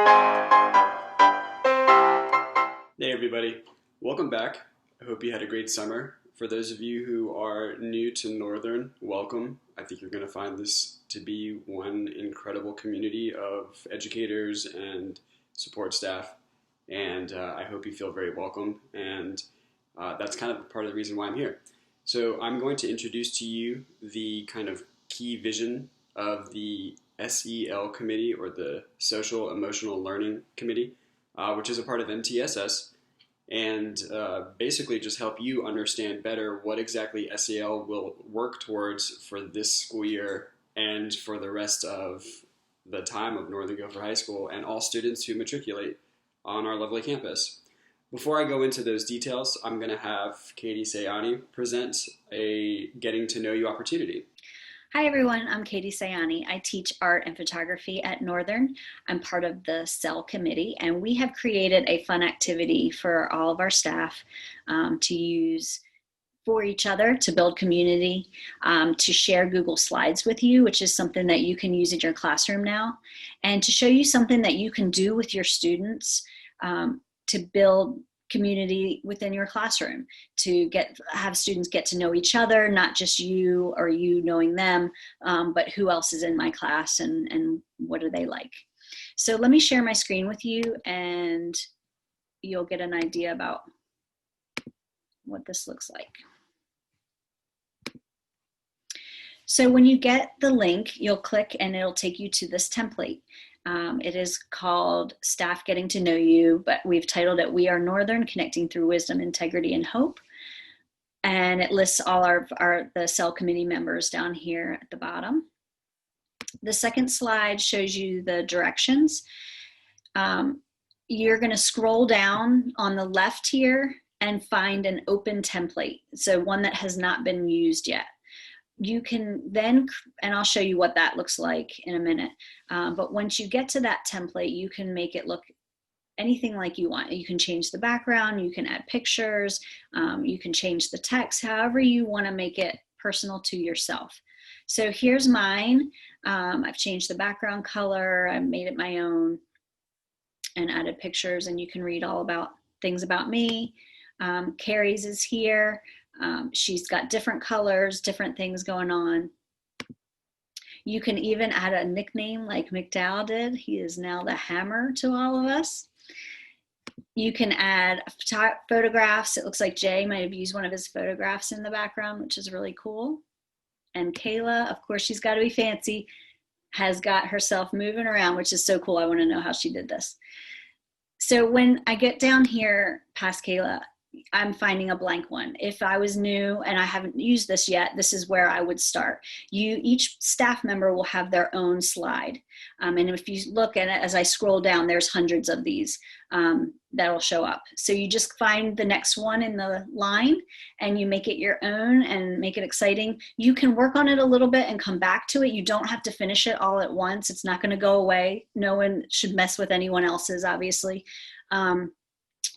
Hey everybody, welcome back. I hope you had a great summer. For those of you who are new to Northern, welcome. I think you're going to find this to be one incredible community of educators and support staff, and I hope you feel very welcome, and that's kind of part of the reason why I'm here. So I'm going to introduce to you the kind of key vision of the SEL committee, or the Social Emotional Learning Committee, which is a part of MTSS, and basically just help you understand better what exactly SEL will work towards for this school year and for the rest of the time of Northern Gopher High School and all students who matriculate on our lovely campus. Before I go into those details, I'm going to have Katie Sayani present a getting to know you opportunity. Hi everyone, I'm Katie Sayani. I teach art and photography at Northern. I'm part of the SEL committee, and we have created a fun activity for all of our staff to use for each other, to build community, to share Google Slides with you, which is something that you can use in your classroom now, and to show you something that you can do with your students to build community within your classroom, to have students get to know each other, not just you or you knowing them, but who else is in my class and what are they like. So let me share my screen with you and you'll get an idea about what this looks like. So when you get the link, you'll click and it'll take you to this template. It is called Staff Getting to Know You, but we've titled it We Are Northern, Connecting Through Wisdom, Integrity, and Hope. And it lists all the SEL committee members down here at the bottom. The second slide shows you the directions. You're going to scroll down on the left here and find an open template, so one that has not been used yet. You can then, and I'll show you what that looks like in a minute, but once you get to that template, you can make it look anything like you want. You can change the background, you can add pictures, you can change the text, however you want to make it personal to yourself. So here's mine. I've changed the background color, I've made it my own, and added pictures, and you can read all about things about me. Carrie's is here. She's got different colors, different things going on. You can even add a nickname like McDowell did. He is now the Hammer to all of us. You can add photographs. It looks like Jay might have used one of his photographs in the background, which is really cool. And Kayla, of course, she's got to be fancy, has got herself moving around, which is so cool. I want to know how she did this. So when I get down here past Kayla, I'm finding a blank one. If I was new and I haven't used this yet, this is where I would start. Each staff member will have their own slide. And if you look at it, as I scroll down, there's hundreds of these that'll show up. So you just find the next one in the line and you make it your own and make it exciting. You can work on it a little bit and come back to it. You don't have to finish it all at once. It's not going to go away. No one should mess with anyone else's, obviously.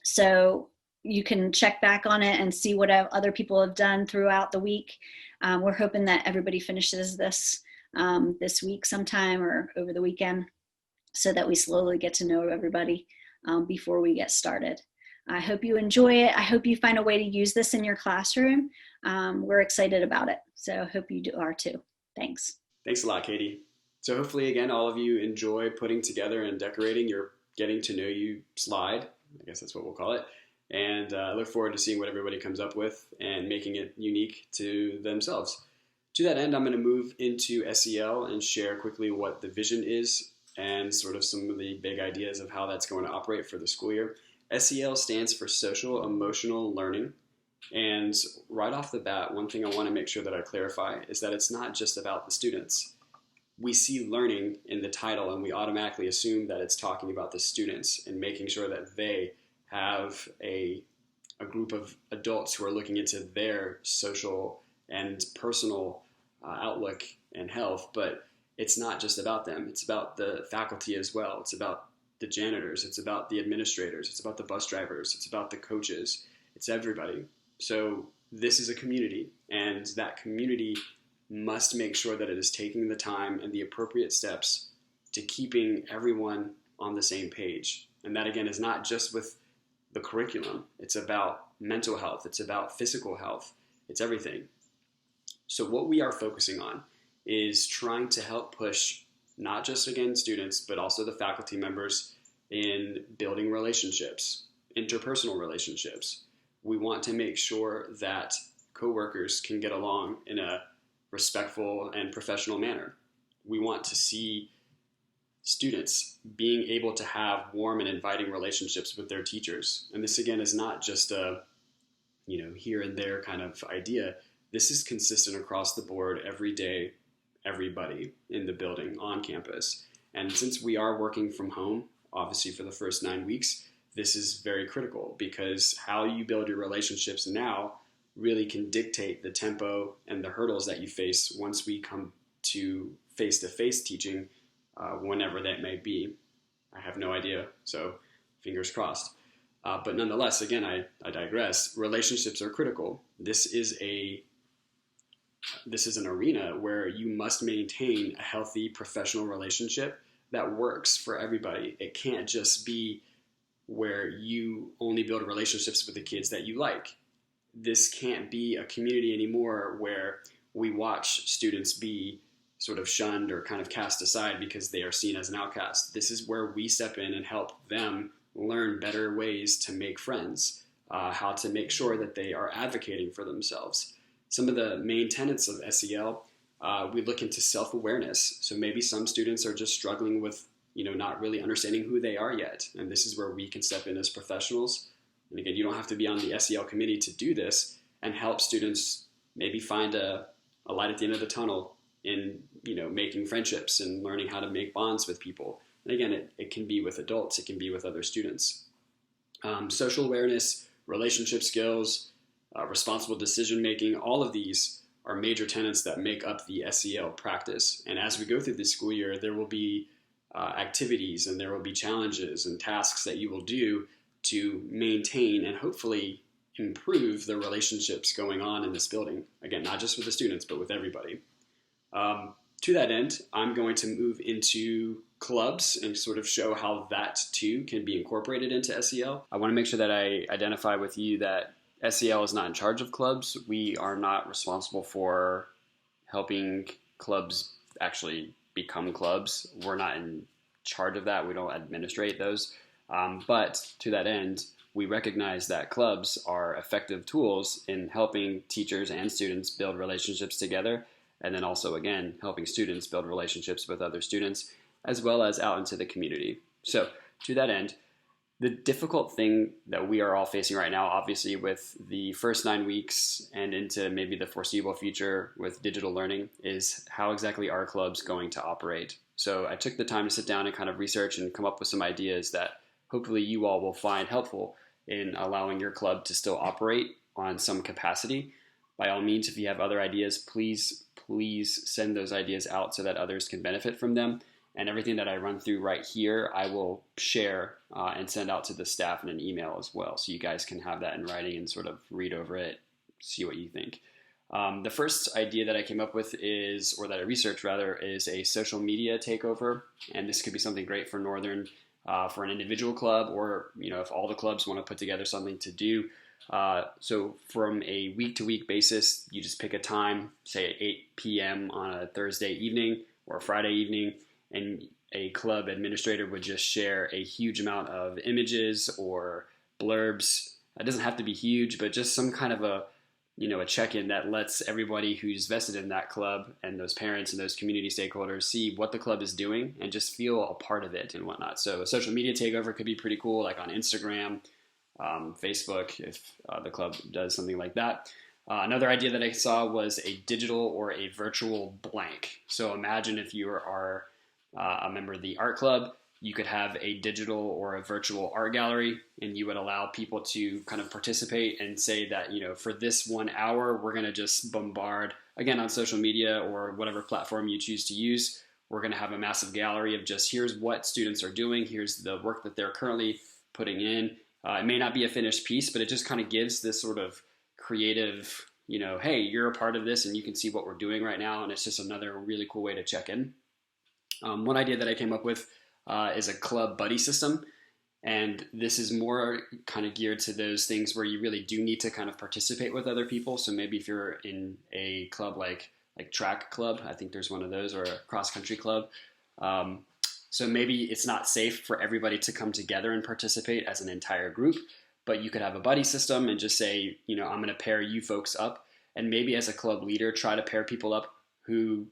So you can check back on it and see what other people have done throughout the week. We're hoping that everybody finishes this this week sometime or over the weekend, so that we slowly get to know everybody before we get started. I hope you enjoy it. I hope you find a way to use this in your classroom. We're excited about it, so I hope you are too. Thanks. Thanks a lot, Katie. So hopefully, again, all of you enjoy putting together and decorating your Getting to Know You slide. I guess that's what we'll call it. And I look forward to seeing what everybody comes up with and making it unique to themselves. To that end, I'm going to move into SEL and share quickly what the vision is and sort of some of the big ideas of how that's going to operate for the school year. SEL stands for Social Emotional Learning. And right off the bat, one thing I want to make sure that I clarify is that it's not just about the students. We see learning in the title and we automatically assume that it's talking about the students and making sure that they have a group of adults who are looking into their social and personal outlook and health, but it's not just about them. It's about the faculty as well. It's about the janitors. It's about the administrators. It's about the bus drivers. It's about the coaches. It's everybody. So this is a community, and that community must make sure that it is taking the time and the appropriate steps to keeping everyone on the same page. And that, again, is not just with the curriculum. It's about mental health. It's about physical health. It's everything. So what we are focusing on is trying to help push not just, again, students, but also the faculty members in building relationships, interpersonal relationships. We want to make sure that coworkers can get along in a respectful and professional manner. We want to see students being able to have warm and inviting relationships with their teachers. And this, again, is not just a, here and there kind of idea. This is consistent across the board every day, everybody in the building on campus. And since we are working from home, obviously for the first 9 weeks, this is very critical, because how you build your relationships now really can dictate the tempo and the hurdles that you face once we come to face-to-face teaching, whenever that may be. I have no idea, so fingers crossed. But nonetheless, again, I digress. Relationships are critical. This is an arena where you must maintain a healthy professional relationship that works for everybody. It can't just be where you only build relationships with the kids that you like. This can't be a community anymore where we watch students be sort of shunned or kind of cast aside because they are seen as an outcast. This is where we step in and help them learn better ways to make friends, how to make sure that they are advocating for themselves. Some of the main tenets of SEL, we look into self-awareness. So maybe some students are just struggling with, not really understanding who they are yet. And this is where we can step in as professionals. And again, you don't have to be on the SEL committee to do this, and help students maybe find a light at the end of the tunnel in, making friendships and learning how to make bonds with people. And again, it can be with adults, it can be with other students. Social awareness, relationship skills, responsible decision making, all of these are major tenets that make up the SEL practice. And as we go through this school year, there will be activities and there will be challenges and tasks that you will do to maintain and hopefully improve the relationships going on in this building. Again, not just with the students, but with everybody. To that end, I'm going to move into clubs and sort of show how that too can be incorporated into SEL. I want to make sure that I identify with you that SEL is not in charge of clubs. We are not responsible for helping clubs actually become clubs. We're not in charge of that. We don't administrate those. But to that end, we recognize that clubs are effective tools in helping teachers and students build relationships together, and then also, again, helping students build relationships with other students, as well as out into the community. So to that end, the difficult thing that we are all facing right now, obviously with the first 9 weeks and into maybe the foreseeable future with digital learning, is how exactly are clubs going to operate? So I took the time to sit down and kind of research and come up with some ideas that hopefully you all will find helpful in allowing your club to still operate on some capacity. By all means, if you have other ideas, please send those ideas out so that others can benefit from them. And everything that I run through right here, I will share and send out to the staff in an email as well. So you guys can have that in writing and sort of read over it, see what you think. The first idea that I came up with that I researched rather, is a social media takeover. And this could be something great for Northern, for an individual club, or, if all the clubs want to put together something to do. So from a week-to-week basis, you just pick a time, say at 8 p.m. on a Thursday evening or a Friday evening, and a club administrator would just share a huge amount of images or blurbs. It doesn't have to be huge, but just some kind of a check-in that lets everybody who's vested in that club and those parents and those community stakeholders see what the club is doing and just feel a part of it and whatnot. So a social media takeover could be pretty cool, like on Instagram, Facebook, if the club does something like that. Another idea that I saw was a digital or a virtual blank. So imagine if you are a member of the art club, you could have a digital or a virtual art gallery, and you would allow people to kind of participate and say that, for this 1 hour, we're going to just bombard, again, on social media or whatever platform you choose to use. We're going to have a massive gallery of just, here's what students are doing, here's the work that they're currently putting in. It may not be a finished piece, but it just kind of gives this sort of creative, hey, you're a part of this and you can see what we're doing right now. And it's just another really cool way to check in. One idea that I came up with is a club buddy system. And this is more kind of geared to those things where you really do need to kind of participate with other people. So maybe if you're in a club like track club, I think there's one of those, or a cross country club. Um, so maybe it's not safe for everybody to come together and participate as an entire group, but you could have a buddy system and just say, I'm going to pair you folks up, and maybe as a club leader, try to pair people up who,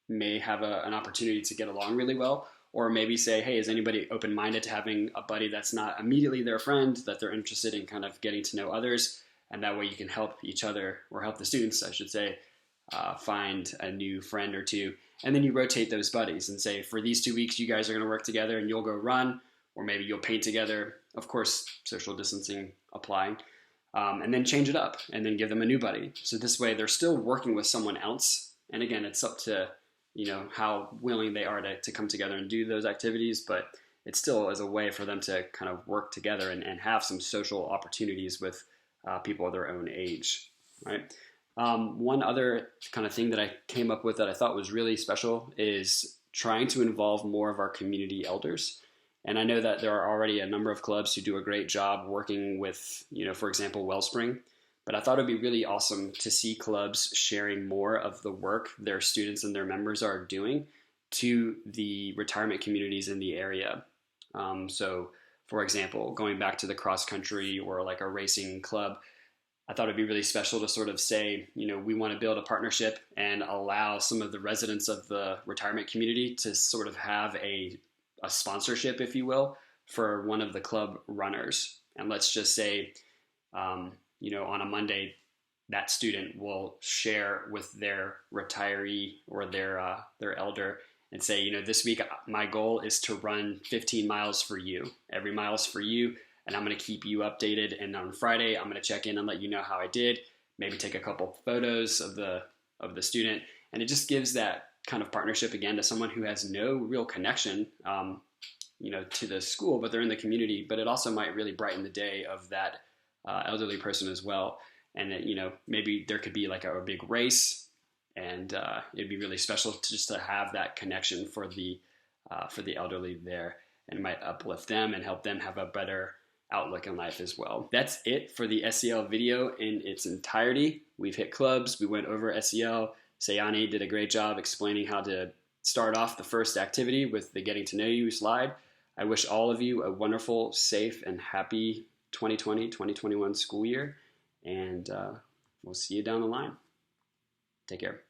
may have an opportunity to get along really well. Or maybe say, hey, is anybody open-minded to having a buddy that's not immediately their friend, that they're interested in kind of getting to know others? And that way you can help each other, or help the students, I should say, find a new friend or two. And then you rotate those buddies and say, for these 2 weeks, you guys are going to work together and you'll go run, or maybe you'll paint together. Of course, social distancing applying. And then change it up and then give them a new buddy. So this way they're still working with someone else. And again, it's up to how willing they are to come together and do those activities, but it still is a way for them to kind of work together and have some social opportunities with people of their own age, right? One other kind of thing that I came up with that I thought was really special is trying to involve more of our community elders. And I know that there are already a number of clubs who do a great job working with, for example, Wellspring. But I thought it'd be really awesome to see clubs sharing more of the work their students and their members are doing to the retirement communities in the area. So, for example, going back to the cross country or like a racing club, I thought it'd be really special to sort of say, we want to build a partnership and allow some of the residents of the retirement community to sort of have a sponsorship, if you will, for one of the club runners. And let's just say, on a Monday, that student will share with their retiree or their elder and say, this week my goal is to run 15 miles for you. Every mile is for you, and I'm going to keep you updated. And on Friday, I'm going to check in and let you know how I did. Maybe take a couple photos of the student, and it just gives that kind of partnership again to someone who has no real connection, to the school, but they're in the community. But it also might really brighten the day of that elderly person as well. And that, maybe there could be like a big race, and it'd be really special just to have that connection for the elderly there, and it might uplift them and help them have a better outlook in life as well. That's it for the SEL video in its entirety. We've hit clubs, we went over SEL. Sayani did a great job explaining how to start off the first activity with the getting to know you slide. I wish all of you a wonderful, safe, and happy 2020-2021 school year, and we'll see you down the line. Take care.